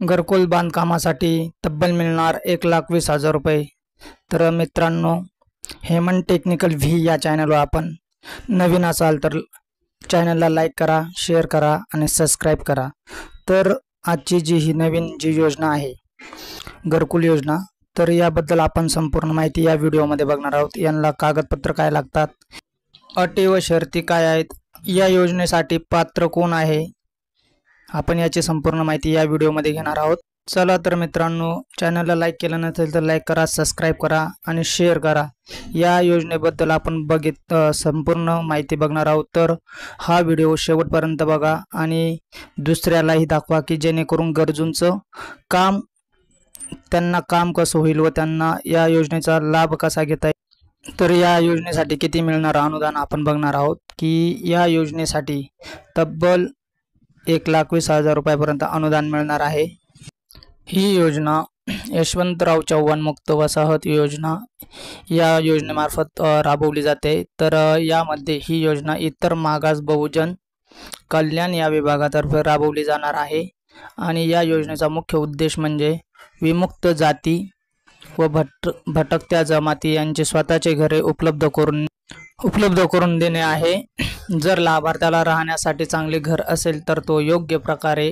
घरकुल बांधकामासाठी तब्बल मिळणार 1,20,000 रुपये। तर मित्रांनो, हेमंत टेक्निकल व्ही या चॅनलवर आपण नवीन असाल तर चॅनलला लाईक करा, शेअर करा आणि सबस्क्राईब करा। तर आजची ही नवीन योजना आहे घरकुल योजना, तर याबद्दल आपण संपूर्ण माहिती या व्हिडिओमध्ये बघणार आहोत। यांना कागदपत्र काय लागतात, अटी व शर्ती काय आहेत, या योजनेसाठी पात्र कोण आहे, आपण याची संपूर्ण माहिती या व्हिडिओमध्ये घेणार आहोत। चला तर मित्रांनो, चॅनलला लाईक केलं नसेल तर लाईक करा, सबस्क्राईब करा आणि शेअर करा। या योजनेबद्दल आपण संपूर्ण माहिती बघणार आहोत। तर हा व्हिडिओ शेवटपर्यंत बघा आणि दुसऱ्यालाही दाखवा की जेणेकरून गरजूंचं त्यांना काम कसं होईल व त्यांना या योजनेचा लाभ कसा घेता येईल। तर या योजनेसाठी किती मिळणार अनुदान आपण बघणार आहोत की या योजनेसाठी तब्बल 1,20,000 रुपयापर्यंत अनुदान मिळणार आहे। ही योजना यशवंतराव चव्हाण मुक्त वसाहत योजना या योजनेमार्फत राबवली जाते। तर यामध्ये ही योजना इतर मागास बहुजन कल्याण या विभागातर्फे राबवली जाणार आहे आणि या योजनेचा मुख्य उद्देश म्हणजे विमुक्त जाती व भटकत्या जमाती यांचे स्वतःचे घरे उपलब्ध करून देणे आहे। जर लाभार्थ्याला राहण्यासाठी चांगले घर असेल तर तो योग्य प्रकारे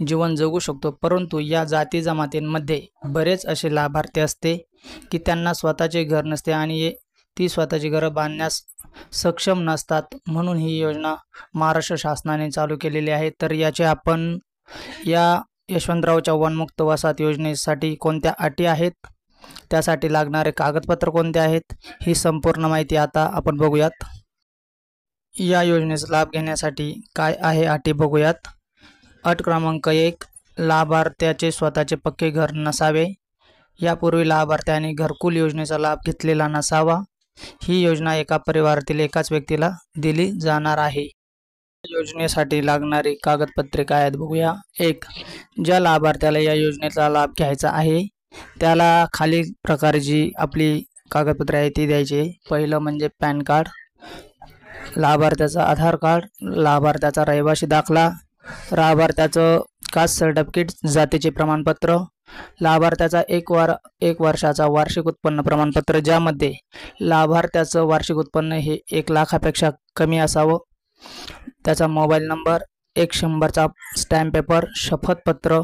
जीवन जगू शकतो, परंतु या जाती जमातींमध्ये बरेच असे लाभार्थी असते की त्यांना स्वतःचे घर नसते आणि ती स्वतःची घरं बांधण्यास सक्षम नसतात। म्हणून ही योजना महाराष्ट्र शासनाने चालू केलेली आहे। तर याचे आपण या यशवंतराव चव्हाण मुक्त वसाहत योजनेसाठी कोणत्या अटी आहेत, त्यासाठी लागणारे कागदपत्र कोणते आहेत, ही संपूर्ण माहिती आता आपण बघूयात। या योजनेचा लाभ घेण्यासाठी काय आहे अटी बघूयात। अट क्रमांक 1, लाभार्थ्याचे स्वतःचे पक्के घर नसावे। यापूर्वी लाभार्थ्याने घरकुल योजनेचा लाभ घेतलेला नसावा। ही योजना एका परिवारातील एकाच व्यक्तीला दिली जाणार आहे। योजनेसाठी लागणारी कागदपत्रे काय आहेत बघूया। 1, ज्या लाभार्थ्याला या योजनेचा लाभ घ्यायचा आहे त्याला खालील प्रकारची आपली कागदपत्रे आहेत ती द्यायची। पहिलं म्हणजे पॅन कार्ड, लाभार्थ्याचा आधार कार्ड, लाभार्थ्याचा रहिवासी दाखला, लाभार्थ्याचं कास्ट सर्टिफिकेट, जातीचे प्रमाणपत्र, लाभार्थ्याचा 1 वर्षाचा वार्षिक उत्पन्न प्रमाणपत्र ज्यामध्ये लाभार्थ्याचं वार्षिक उत्पन्न हे 1 लाखापेक्षा कमी असावं, त्याचा मोबाईल नंबर, 100चा स्टॅम्प पेपर, शपथपत्र,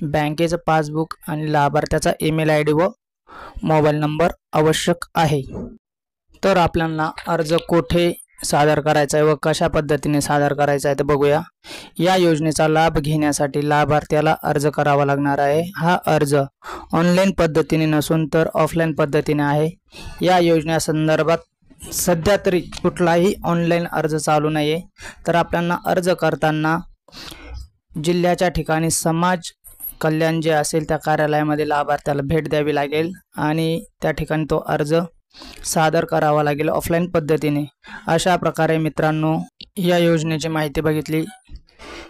बँकेचं पासबुक आणि लाभार्थ्याचा ईमेल आयडी व मोबाईल नंबर आवश्यक आहे। तर आपल्याला अर्ज कोठे सादर करायचा आहे व कशा पद्धतीने सादर करायचा आहे ते बघूया। या योजनेचा लाभ घेण्यासाठी लाभार्थ्याला अर्ज करावा लागणार आहे। हा अर्ज ऑनलाईन पद्धतीने नसून तर ऑफलाईन पद्धतीने आहे। या योजनेसंदर्भात सध्या तरी कुठलाही ऑनलाईन अर्ज चालू नाही आहे। तर आपल्याला अर्ज करताना जिल्ह्याच्या ठिकाणी समाज कल्याण जे असेल त्या कार्यालयामध्ये लाभार्थ्याला भेट द्यावी लागेल आणि त्या ठिकाणी तो अर्ज सादर करावा लागेल ऑफलाईन पद्धतीने। अशा प्रकारे मित्रांनो, या योजनेची माहिती बघितली।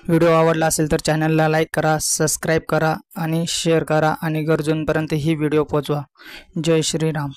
व्हिडिओ आवडला असेल तर चॅनलला लाईक करा, सबस्क्राईब करा आणि शेअर करा आणि गरजूंपर्यंत ही व्हिडिओ पोहोचवा। जय श्रीराम।